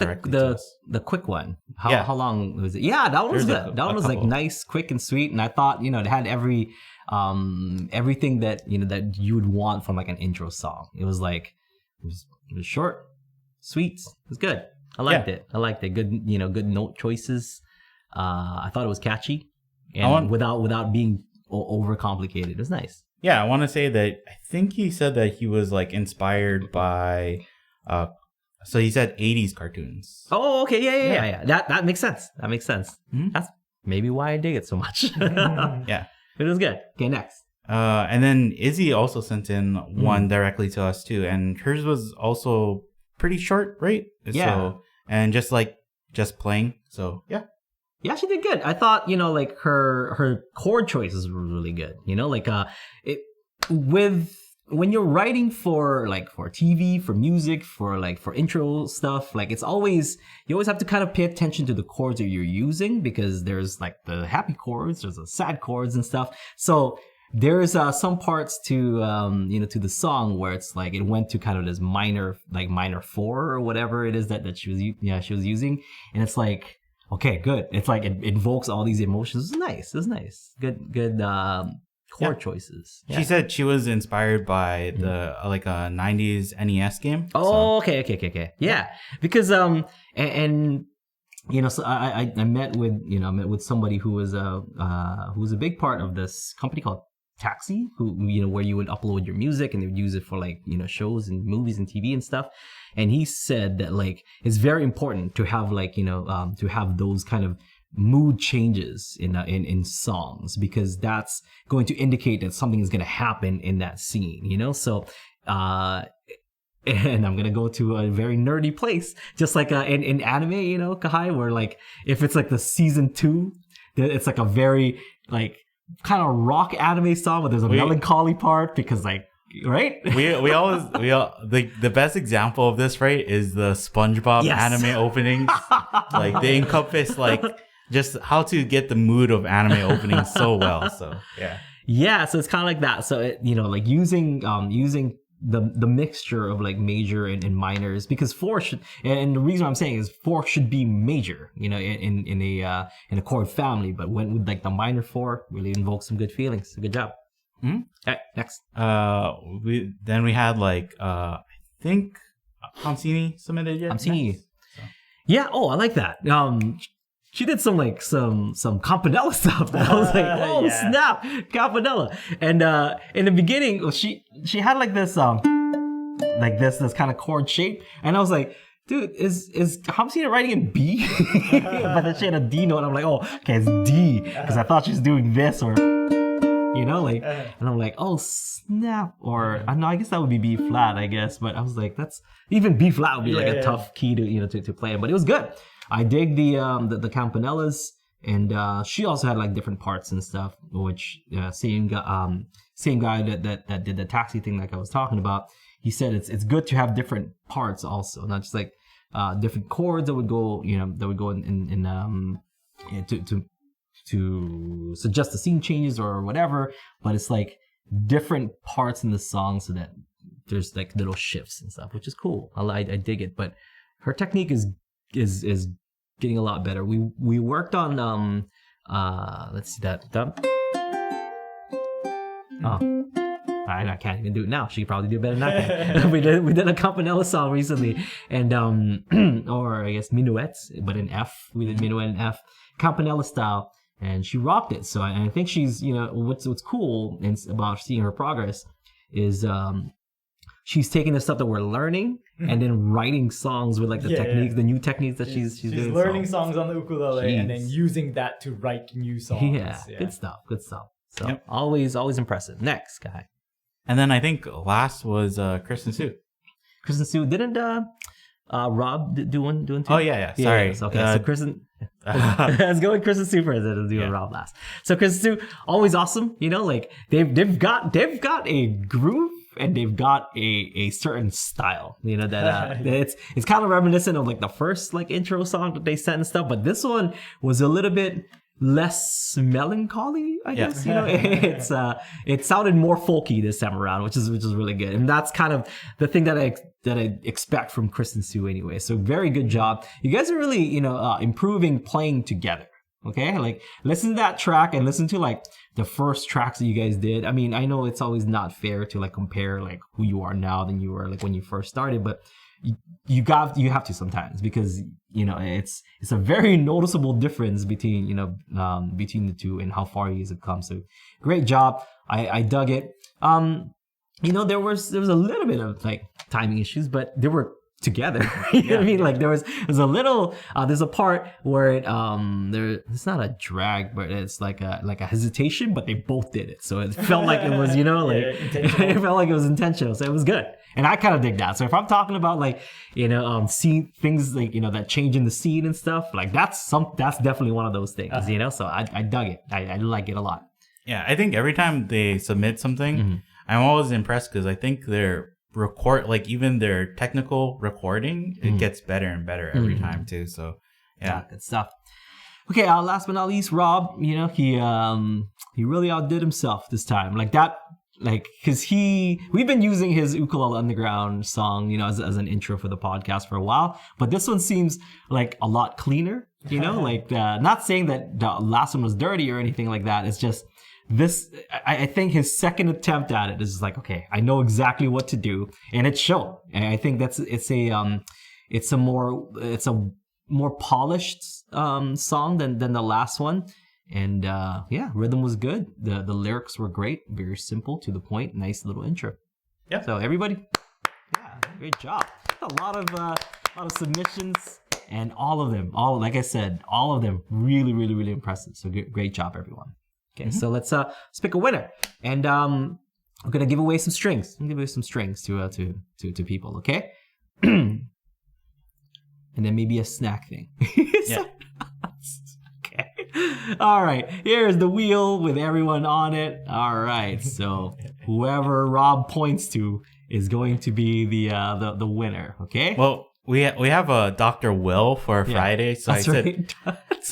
the quick one. How long was it? Yeah, that one was good. That one was like nice, quick, and sweet. And I thought it had everything that that you would want from like an intro song. It was like it was short, sweet. It was good. I liked it. Good, good note choices. I thought it was catchy, and without being overcomplicated. It was nice. Yeah, I want to say that I think he said that he was like inspired by so he said 80s cartoons. Oh, okay. Yeah. That makes sense. That makes sense. Mm-hmm. That's maybe why I dig it so much. Yeah. It was good. Okay, next. And then Izzy also sent in one directly to us too, and hers was also pretty short, right? Yeah. So, and just playing. So yeah. Yeah, she did good. I thought, like her chord choices were really good. Like when you're writing for TV, for music, for intro stuff, like you always have to kind of pay attention to the chords that you're using, because there's like the happy chords, there's the sad chords and stuff. So there's some parts to to the song where it's like it went to kind of this minor 4 or whatever it is that she was using, and it's like, okay, good. It's like it invokes all these emotions. It's nice. Good chord choices. Yeah. She said she was inspired by the like a 90s NES game. Oh, so. Okay. Yeah, because so I met with somebody who was a big part of this company called Taxi, who where you would upload your music and they would use it for shows and movies and TV and stuff. And he said that it's very important to have to have those kind of mood changes in songs, because that's going to indicate that something is going to happen in that scene. So and I'm gonna go to a very nerdy place, just like in anime, Kauai, where if it's the season 2, it's a very kind of rock anime song, but there's a melancholy part, because right? we always the best example of this, right, is the SpongeBob anime openings. They encompass just how to get the mood of anime openings so well. So yeah, so it's kind of like that. So using the mixture of major and minors, because 4 should, and the reason I'm saying is 4 should be major, in a chord family, but when with the minor 4 really invokes some good feelings. Good job. Mm-hmm. Okay, next. We had I think Hamsini submitted yet. Hamsini. So. Yeah. Oh, I like that. She did some Campanella stuff that I was like, oh snap, Campanella. And in the beginning, she had this this kind of chord shape, and I was like, dude, is Hamsina writing in B? But then she had a D note. I'm like, oh, okay, it's D, because I thought she was doing this, or and I'm like, oh snap, or no, I guess that would be B flat, I guess. But I was like, that's even B flat would be a tough key to to play, but it was good. I dig the Campanellas, and she also had different parts and stuff, which same guy that did the Taxi thing like I was talking about. He said it's good to have different parts also, not just different chords that would go in to suggest the scene changes or whatever, but it's different parts in the song so that there's little shifts and stuff, which is cool. I dig it, but her technique is getting a lot better. We worked on let's see that. Oh, I can't even do it now. She could probably do it better than I can. we did a Campanella song recently, and or I guess minuets, but in F. We did minuet in F, Campanella style, and she rocked it. So I think she's what's cool about seeing her progress is she's taking the stuff that we're learning and then writing songs with the techniques, the new techniques that she's doing. She's learning songs on the ukulele and then using that to write new songs. Yeah. Good stuff. So always impressive. Next guy. And then I think last was Kristen Sue. Kristen Sue, didn't Robb do one too? Oh yeah. Sorry. Yes. Okay. So Kristen, let's go with Kristen Sue first, and we'll do Robb last. So Kristen Sue, always awesome. They've got a groove. And they've got a certain style, that it's kind of reminiscent of the first intro song that they sent and stuff. But this one was a little bit less melancholy, I guess. It sounded more folky this time around, which is really good. And that's kind of the thing that I expect from Kristen Sue anyway. So very good job. You guys are really improving playing together. Okay, listen to that track and listen to the first tracks that you guys did. I mean, I know it's always not fair to compare who you are now than you were when you first started, but you have to sometimes, because it's a very noticeable difference between between the two and how far you guys have come. So great job. I dug it. there was a little bit of like timing issues, but they were together. You know what I mean? Like there's a little there's a part where it's not a drag, but it's like a hesitation, but they both did it, so it felt like it was it felt like it was intentional, so it was good. And I kind of dig that. So if I'm talking about like seeing things like that change in the scene and stuff, like that's definitely one of those things. So I dug it. I like it a lot. Yeah, I think every time they submit something, I'm always impressed because I think their even their technical recording, it gets better and better every time too. So yeah, good stuff. Okay, last but not least, Robb. He really outdid himself this time. Like that. Like, because we've been using his Ukulele Underground song, as an intro for the podcast for a while, but this one seems like a lot cleaner, like, not saying that the last one was dirty or anything like that. It's just this, I think his second attempt at it is like, okay, I know exactly what to do, and it showed. And I think it's a more polished, song than the last one. And rhythm was good. The lyrics were great, very simple, to the point, nice little intro. Yeah. So everybody, great job. A lot of submissions, and all of them, like I said, all of them really, really, really impressive. So great job, everyone. Okay, so let's pick a winner, and I'm gonna give away some strings. I'm gonna give away some strings to people. Okay, and then maybe a snack thing. Yeah. All right, here's the wheel with everyone on it. All right, so whoever Robb points to is going to be the winner. Okay. Well, we have a Dr. Will for Friday, so I said,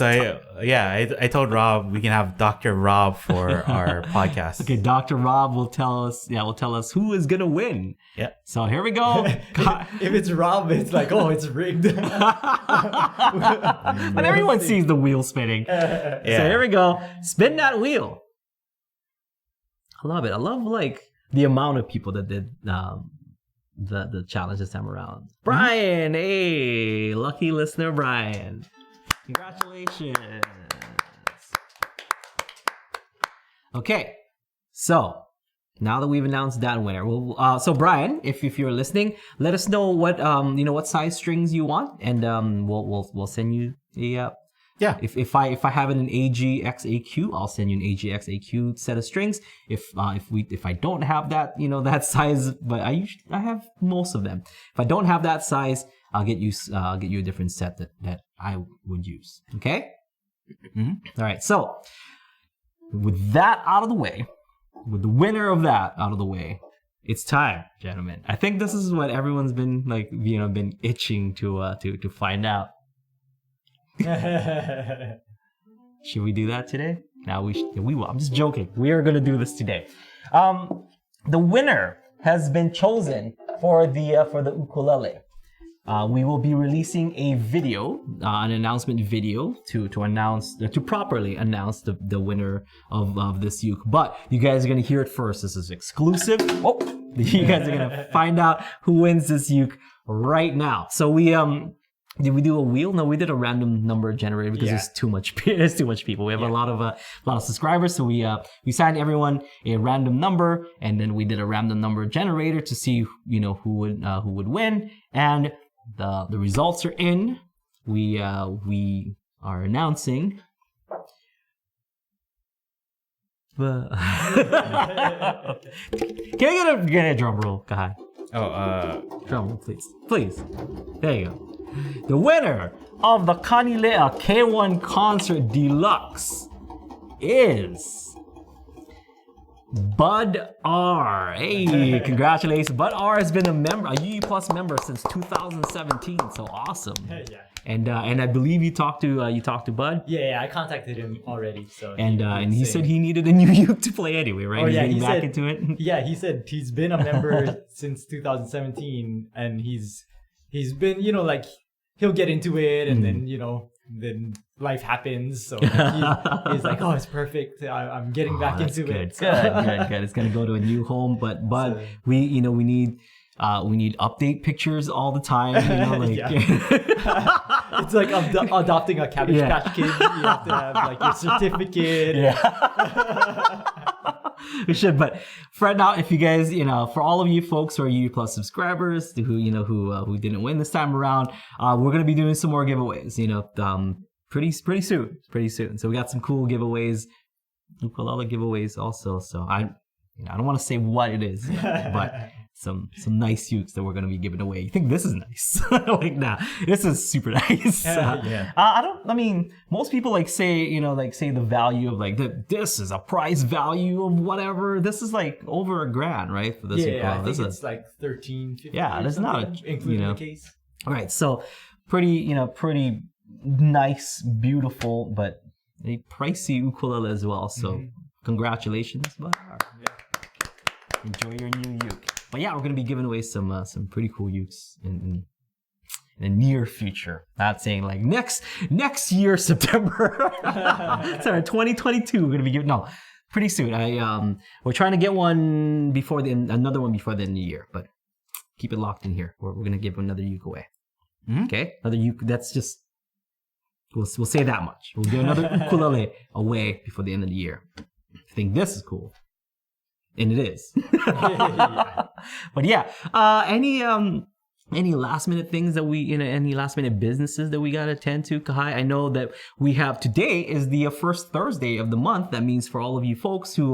I told Robb we can have Dr. Robb for our podcast. Okay, Dr. Robb will tell us who is gonna win. Yeah. So here we go. If it's Robb, it's like, oh, it's rigged. But everyone sees the wheel spinning. So here we go. Spin that wheel. I love it. I love like the amount of people that did the challenge this time around. Brian, hey, lucky listener Brian. Congratulations. Okay, so now that we've announced that winner, so Brian, if you're listening, let us know what what size strings you want, and we'll send you a If I have an AGXAQ, I'll send you an AGXAQ set of strings. If I don't have that that size, but I have most of them. If I don't have that size, I'll get you a different set that I would use. Okay. All right. So with that out of the way, with the winner of that out of the way, it's time, gentlemen. I think this is what everyone's been been itching to find out. Should we do that today? Now we will. I'm just joking. We are gonna do this today. The winner has been chosen for the ukulele. We will be releasing a video, an announcement video to properly announce the winner of this uke. But you guys are gonna hear it first. This is exclusive. Oh, you guys are gonna find out who wins this uke right now. So did we do a wheel? No, we did a random number generator because there's too much people. We have a lot of subscribers, so we signed everyone a random number, and then we did a random number generator to see who would win, and the results are in. We are announcing. Can I get a drum roll, Kai? Drum roll, please. There you go. The winner of the Kanilea K1 Concert Deluxe is Bud R. Hey, congratulations. Bud R has been a UU Plus member since 2017, so awesome. Yeah. And I believe you talked to Bud? Yeah, I contacted him already. So and he said he needed a new uke to play anyway, right? Oh, yeah, he's getting back into it. Yeah, he said he's been a member since 2017, and he's been like he'll get into it, and then life happens, so he's like, oh, it's perfect. I'm getting back into it. Good. It's gonna go to a new home, but we need update pictures all the time. It's like adopting a Cabbage Patch Kid. You have to have like your certificate. We should, but for right now, if you guys, for all of you folks who are U Plus subscribers who didn't win this time around, we're gonna be doing some more giveaways. Pretty soon. So we got some cool giveaways, ukulele giveaways also. So I don't want to say what it is, but some nice ukes that we're gonna be giving away. You think this is nice? Like, nah, this is super nice. Most people say the value of this is a price value of whatever. This is like over $1,000, right? For this ukulele. I think it's like 13, 15. Yeah, there's not including the case. All right, so pretty nice, beautiful, but a pricey ukulele as well. So congratulations, but enjoy your new uke. But yeah, we're gonna be giving away some pretty cool ukes in the near future. Not saying like next year September. Sorry, 2022. We're gonna be giving pretty soon. We're trying to get another one before the end of the year, but keep it locked in here. We're gonna give another uke away. Okay, another uke. That's just we'll say that much. We'll give another ukulele away before the end of the year. I think this is cool. And it is. But yeah, any last minute things that any last minute businesses that we got to attend to, Kauai? I know that we have, today is the first Thursday of the month. That means for all of you folks who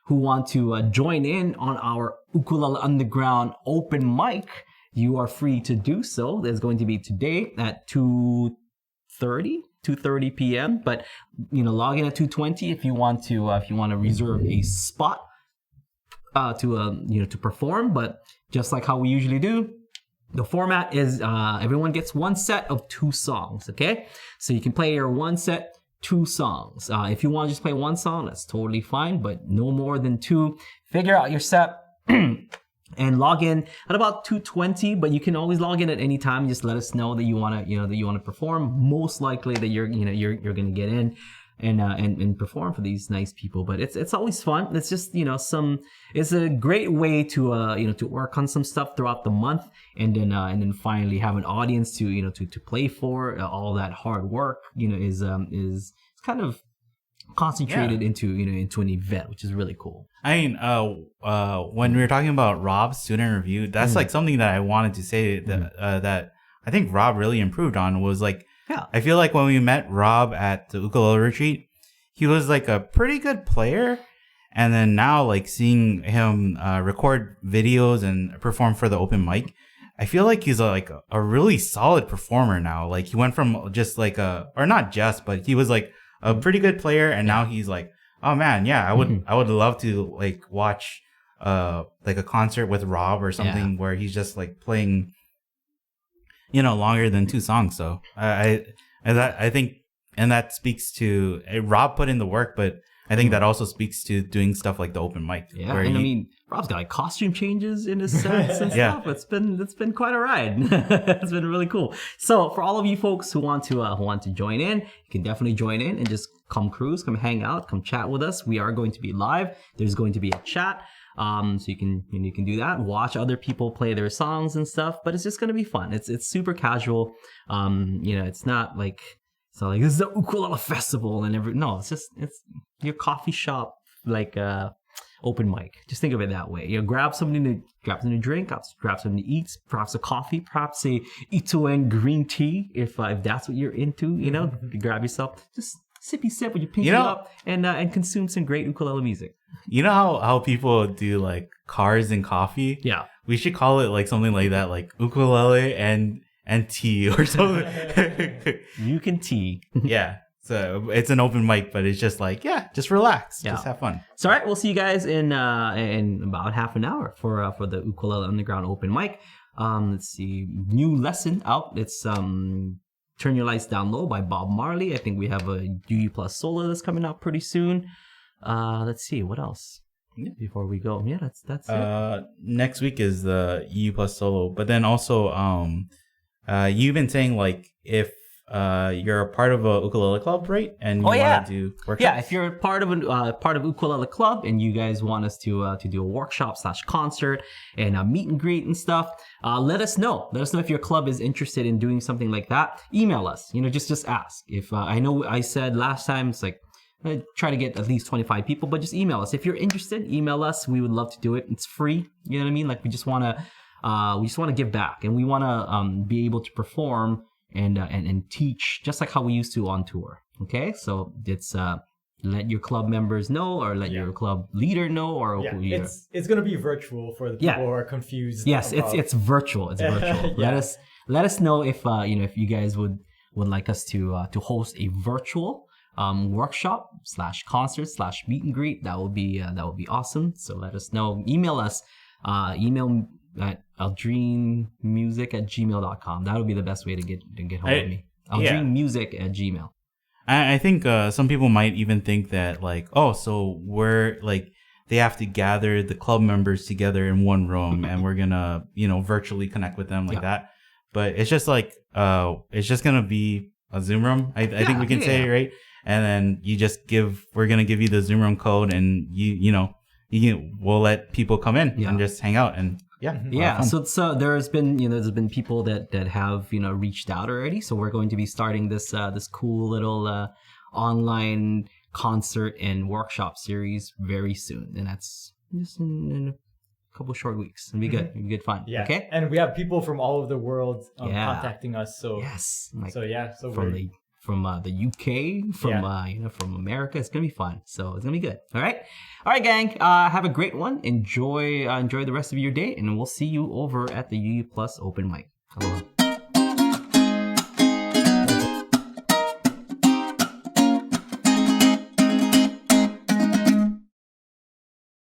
want to join in on our Ukulele Underground open mic, you are free to do so. There's going to be today at 2:30 p.m. But log in at 2:20 if you want to reserve a spot to perform. But just like how we usually do, the format is everyone gets one set of 2 songs. Okay, so you can play your one set, 2 songs. If you want to just play one song, that's totally fine, but no more than 2. Figure out your set. And log in at about 2:20, but you can always log in at any time. Just let us know that you want to perform. Most likely that you're going to get in and perform for these nice people. But it's always fun. It's just it's a great way to to work on some stuff throughout the month, and then finally have an audience to play for. All that hard work is kind of concentrated into an event, which is really cool. I mean, when we were talking about Robb's student review, that's like something that I wanted to say that I think Robb really improved on was like, I feel like when we met Robb at the ukulele retreat, he was like a pretty good player. And then now like seeing him record videos and perform for the open mic, I feel like he's a really solid performer now. Like he went from just like but he was like a pretty good player, and now he's like, oh man, I would love to like watch like a concert with Robb or something where he's just like playing longer than 2 songs. So I think, and that speaks to Robb put in the work, but I think that also speaks to doing stuff like the open mic. Yeah, and Robb's got like costume changes in his sets and stuff. It's been quite a ride. It's been really cool. So for all of you folks who want to join in, you can definitely join in and just come cruise, come hang out, come chat with us. We are going to be live. There's going to be a chat. So you can do that, watch other people play their songs and stuff, but it's just going to be fun. It's super casual. It's not like this is the ukulele festival and it's your coffee shop, like open mic. Just think of it that way. Grab something to drink, grab something to eat, perhaps a coffee, perhaps a Itoen green tea if that's what you're into. You grab yourself, just sippy sip with your pinky up and consume some great ukulele music. You know how people do like cars and coffee? Yeah. We should call it like something like that, like ukulele and tea or something. You can tea. Yeah. So it's an open mic, but it's just like, just relax. Just have fun. So all right, we'll see you guys in about half an hour for the Ukulele Underground open mic. Let's see. New lesson out. It's Turn Your Lights Down Low by Bob Marley. I think we have a UU Plus solo that's coming out pretty soon. Let's see, what else? Before we go. Yeah, that's it. Next week is the UU Plus solo. But then also you've been saying like if you're a part of a ukulele club, right? And you want to do workshops? Yeah, if you're part of ukulele club and you guys want us to do a workshop / concert and a meet and greet and stuff, let us know. Let us know if your club is interested in doing something like that. Email us. Just ask. If I know I said last time, it's like try to get at least 25 people, but just email us if you're interested. Email us. We would love to do it. It's free. You know what I mean? Like we just want to give back, and we want to be able to perform and teach just like how we used to on tour. Okay, so it's let your club members know, or let your club leader know, or it's gonna be virtual for the people who are confused. Yes, it's virtual. It's virtual. Let us know if if you guys would like us to host a virtual workshop / concert / meet and greet. That would be awesome. So let us know. Email us. Email at aldreenmusic@gmail.com. That would be the best way to get hold of me. aldreenmusic@gmail. I think some people might even think that like, oh, so we're like they have to gather the club members together in one room and we're gonna virtually connect with them like that. But it's just like it's just gonna be a Zoom room. I think we can say it, right? And then we're gonna give you the Zoom room code, and we'll let people come in and just hang out and. So there's been people that have reached out already. So we're going to be starting this cool little online concert and workshop series very soon, and that's just in a couple short weeks. It'll be good. It'll be good fun. Yeah. Okay. And we have people from all over the world contacting us. So from the UK, from America. It's gonna be fun. So it's gonna be good. All right, gang. Have a great one. Enjoy the rest of your day, and we'll see you over at the UU Plus open mic. Aloha.